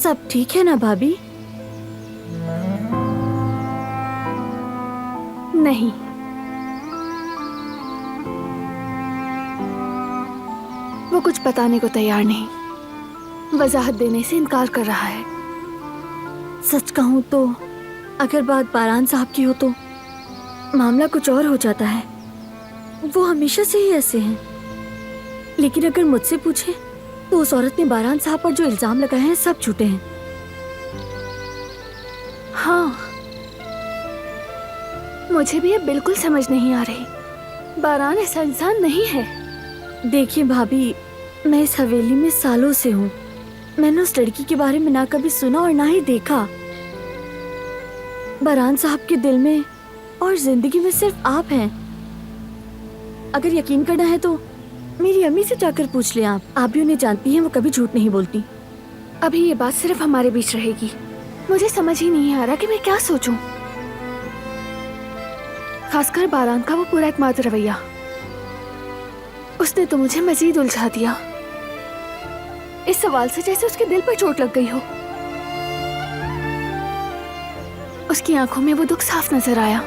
सब ठीक है ना भाभी? नहीं, वो कुछ बताने को तैयार नहीं, वजाहत देने से इनकार कर रहा है। सच कहूँ तो अगर बात बारान साहब की हो तो मामला कुछ और हो जाता है। वो हमेशा से ही ऐसे हैं। लेकिन अगर मुझसे पूछे तो उस औरत ने बारान साहब पर जो इल्जाम लगाए हैं सब झूठे हैं। हाँ, मुझे भी ये बिल्कुल समझ नहीं आ रही। बारान ऐसा इंसान नहीं है। देखिए भाभी, मैं इस हवेली में सालों से हूँ। मैंने उस लड़की के बारे में ना कभी सुना और ना ही देखा। बारान साहब के दिल में और जिंदगी में सिर्फ आप हैं। अगर यकीन करना है तो मेरी अम्मी से जाकर पूछ लें। आप भी उन्हें जानती हैं, वो कभी झूठ नहीं बोलती। अभी ये बात सिर्फ हमारे बीच रहेगी। मुझे समझ ही नहीं आ रहा कि मैं क्या सोचूं। खासकर बारान का वो पूरा एतमाद रवैया, उसने तो मुझे मजीद उलझा दिया। इस सवाल से जैसे उसके दिल पर चोट लग गई हो। उसकी आंखों में वो दुख साफ नजर आया।